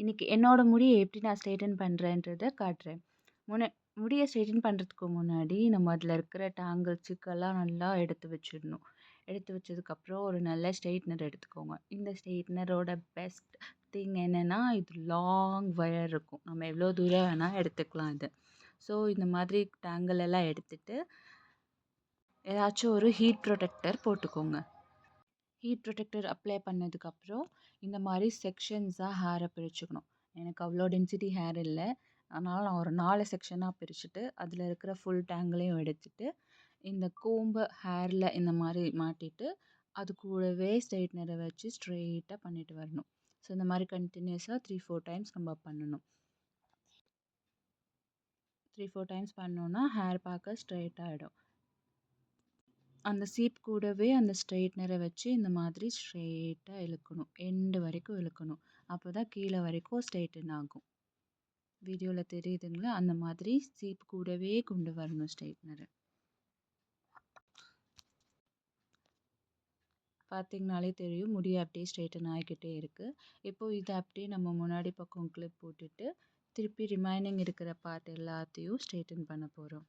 இன்னைக்கு என்னோட முடிய எப்படி நான் ஸ்ட்ரெய்டன் பண்ணுறேன்றத காட்டுறேன். முன்ன முடிய ஸ்ட்ரெய்டன் பண்ணுறதுக்கு முன்னாடி நம்ம அதில் இருக்கிற டேங்கிள் சிக்கெல்லாம் நல்லா எடுத்து வச்சிடணும். எடுத்து வச்சதுக்கப்புறம் ஒரு நல்ல ஸ்ட்ரெயிட்னர் எடுத்துக்கோங்க. இந்த ஸ்ட்ரெயிட்னரோட பெஸ்ட் திங் என்னென்னா இது லாங் வயர் இருக்கும். நம்ம எவ்வளோ தூரம் வேணால் எடுத்துக்கலாம் இது. ஸோ இந்த மாதிரி டேங்கிள் எல்லாம் எடுத்துட்டு ஏதாச்சும் ஒரு ஹீட் ப்ரொடெக்டர் போட்டுக்கோங்க. ஹீட் ப்ரொடெக்டர் அப்ளை பண்ணதுக்கப்புறம் இந்த மாதிரி செக்ஷன்ஸாக ஹேரை பிரிச்சுக்கணும். எனக்கு அவ்வளோ டென்சிட்டி ஹேர் இல்லை, அதனால் நான் ஒரு 4 செக்ஷனாக பிரிச்சுட்டு அதில் இருக்கிற ஃபுல் டேங்கிளையும் எடுத்துட்டு இந்த கோம்பை ஹேரில் இந்த மாதிரி மாட்டிட்டு அது கூடவே ஸ்ட்ரெயிட்னரை வச்சு ஸ்ட்ரெயிட்டாக பண்ணிட்டு வரணும். ஸோ இந்த மாதிரி கண்டினியூஸாக 3-4 டைம்ஸ் நம்ம பண்ணணும். 3-4 டைம்ஸ் பண்ணோன்னா ஹேர் பார்க்க ஸ்ட்ரெயிட் ஆகிடும். அந்த சீப் கூடவே அந்த ஸ்ட்ரெயிட்னரை வச்சு இந்த மாதிரி ஸ்ட்ரெயிட்டாக இழுக்கணும். எண்டு வரைக்கும் இழுக்கணும். அப்போ தான் கீழே வரைக்கும் ஸ்ட்ரெயிட்டன் ஆகும். வீடியோவில் தெரியுதுங்களா? அந்த மாதிரி சீப் கூடவே கொண்டு வரணும் ஸ்ட்ரெயிட்னரை. பார்த்தீங்கனாலே தெரியும் முடி அப்படியே ஸ்ட்ரெயிட்டன் ஆகிக்கிட்டே இருக்குது. இப்போது இதை அப்படியே நம்ம முன்னாடி பக்கம் கிளிப் போட்டுட்டு திருப்பி ரிமைனிங் இருக்கிற பார்ட் எல்லாத்தையும் ஸ்ட்ரெயிட்டன் பண்ண போகிறோம்.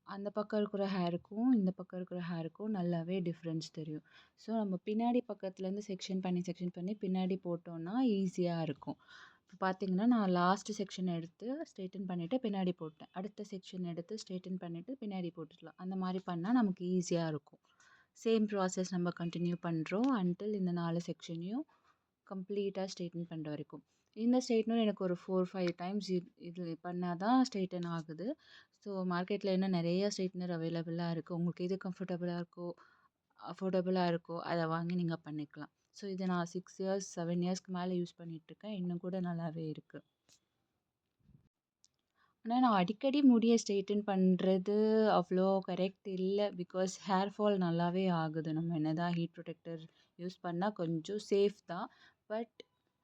அந்த பக்கம் இருக்கிற ஹேருக்கும் இந்த பக்கம் இருக்கிற ஹேருக்கும் நல்லாவே டிஃப்ரென்ஸ் தெரியும். ஸோ நம்ம பின்னாடி பக்கத்துலேருந்து செக்ஷன் பண்ணி பின்னாடி போட்டோன்னா ஈஸியாக இருக்கும். இப்போ பார்த்தீங்கன்னா நான் லாஸ்ட்டு செக்ஷன் எடுத்து ஸ்ட்ரெயிட்டன் பண்ணிவிட்டு பின்னாடி போட்டேன். அடுத்த செக்ஷன் எடுத்து ஸ்ட்ரெயிட்டன் பண்ணிவிட்டு பின்னாடி போட்டுடலாம். அந்த மாதிரி பண்ணால் நமக்கு ஈஸியாக இருக்கும். சேம் ப்ராசஸ் நம்ம கண்டினியூ பண்ணுறோம் அன்டில் இந்த 4 செக்ஷனையும் கம்ப்ளீட்டாக ஸ்ட்ரெயிட்டன் பண்ணுற வரைக்கும். இந்த ஸ்ட்ரெயிட்னர் எனக்கு ஒரு 4-5 டைம்ஸ் இது பண்ணால் தான் ஸ்ட்ரெயிட்டன் ஆகுது. ஸோ மார்க்கெட்டில் இன்னும் நிறைய ஸ்ட்ரெயிட்னர் அவைலபிளாக இருக்குது. உங்களுக்கு எது அஃபோர்டபுளாக இருக்கோ அதை வாங்கி நீங்கள் பண்ணிக்கலாம். ஸோ இதை நான் 6 இயர்ஸ் 7 இயர்ஸ்க்கு மேலே யூஸ் பண்ணிகிட்ருக்கேன். இன்னும் கூட நல்லாவே இருக்குது. ஆனால் நான் அடிக்கடி முடியை ஸ்ட்ரெயிட்டன் பண்ணுறது அவ்வளோ கரெக்ட் இல்லை. பிகாஸ் ஹேர் ஃபால் நல்லாவே ஆகுது. நம்ம என்ன தான் ஹீட் ப்ரொடெக்டர் யூஸ் பண்ணால் கொஞ்சம் சேஃப் தான். பட்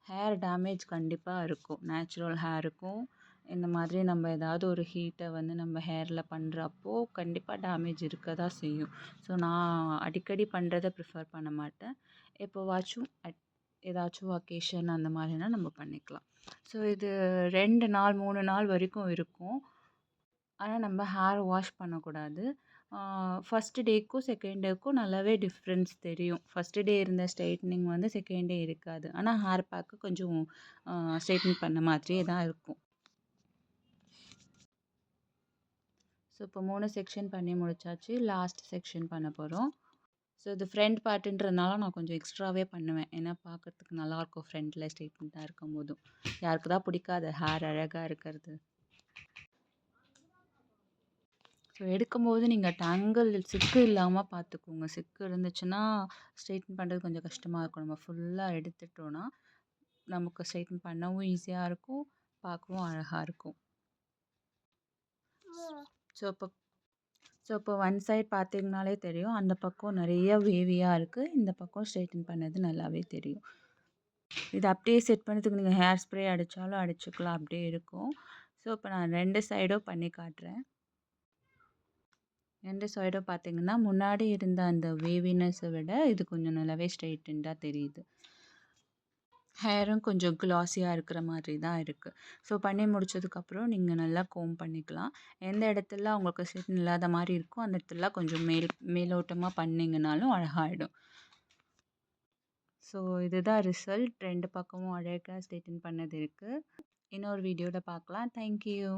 ஹேர் டேமேஜ் கண்டிப்பாக இருக்கும். நேச்சுரல் ஹேருக்கும் இந்த மாதிரி நம்ம ஏதாவது ஒரு ஹீட்டை வந்து நம்ம ஹேரில் பண்ணுறப்போ கண்டிப்பாக டேமேஜ் இருக்க தான் செய்யும். ஸோ நான் அடிக்கடி பண்ணுறதை ப்ரிஃபர் பண்ண மாட்டேன். எப்போவாச்சும் ஏதாச்சும் அக்கேஷன் அந்த மாதிரினா நம்ம பண்ணிக்கலாம். ஸோ இது 2 நாள் 3 நாள் வரைக்கும் இருக்கும். ஆனால் நம்ம ஹேர் வாஷ் பண்ணக்கூடாது. ஃபஸ்ட்டு டேக்கும் செகண்ட் டேக்கும் நல்லாவே டிஃப்ரென்ஸ் தெரியும். ஃபஸ்ட்டு டே இருந்த ஸ்ட்ரெயிட்னிங் வந்து செகண்ட் டே இருக்காது. ஆனால் ஹேர் பார்க்க கொஞ்சம் ஸ்ட்ரெயிட்னிங் பண்ண மாதிரியே தான் இருக்கும். ஸோ இப்போ 3 செக்ஷன் பண்ணி முடிச்சாச்சு. லாஸ்ட் செக்ஷன் பண்ண போகிறோம். ஸோ இது ஃப்ரண்ட் பார்ட்டுன்றதுனால நான் கொஞ்சம் எக்ஸ்ட்ராவே பண்ணுவேன். ஏன்னா பார்க்கறதுக்கு நல்லாயிருக்கும் ஃப்ரண்ட்டில் ஸ்ட்ரெயிட்னிங்காக இருக்கும்போதும். யாருக்கு தான் பிடிக்காது ஹேர் அழகாக இருக்கிறது. ஸோ எடுக்கும்போது நீங்கள் டேங்கிள் சிக்கு இல்லாமல் பார்த்துக்கோங்க. சிக்கு இருந்துச்சுன்னா ஸ்ட்ரெயிட்டன் பண்ணுறது கொஞ்சம் கஷ்டமாக இருக்கும். நம்ம ஃபுல்லாக எடுத்துட்டோன்னா நமக்கு ஸ்ட்ரெயிட்டன் பண்ணவும் ஈஸியாக இருக்கும், பார்க்கவும் அழகாக இருக்கும். ஸோ இப்போ ஒன் சைட் பார்த்தீங்கனாலே தெரியும். அந்த பக்கம் நிறைய வேவியாக இருக்குது. இந்த பக்கம் ஸ்ட்ரெயிட்டன் பண்ணது நல்லாவே தெரியும். இது அப்படியே செட் பண்ணதுக்கு நீங்கள் ஹேர் ஸ்ப்ரே அடித்தாலும் அடிச்சுக்கலாம், அப்படியே இருக்கும். ஸோ இப்போ நான் 2 சைடும் பண்ணி காட்டுறேன். 2 சைடும் பார்த்தீங்கன்னா முன்னாடி இருந்த அந்த வேவினஸை விட இது கொஞ்சம் நல்லாவே ஸ்ட்ரெயிட்டண்டாக தெரியுது. ஹேரும் கொஞ்சம் க்ளாஸியாக இருக்கிற மாதிரி தான் இருக்குது. ஸோ பண்ணி முடிச்சதுக்கப்புறம் நீங்கள் நல்லா கோம் பண்ணிக்கலாம். எந்த இடத்துல உங்களுக்கு ஸ்ட்ரெயிட்டன் இல்லாத மாதிரி இருக்கோ அந்த இடத்துல கொஞ்சம் மேலோட்டமாக பண்ணிங்கனாலும் அழகாகிடும். ஸோ இதுதான் ரிசல்ட். 2 பக்கமும் அழகாக ஸ்ட்ரெயிட்டன் பண்ணது இருக்குது. இன்னொரு வீடியோவில் பார்க்கலாம். தேங்க்யூ.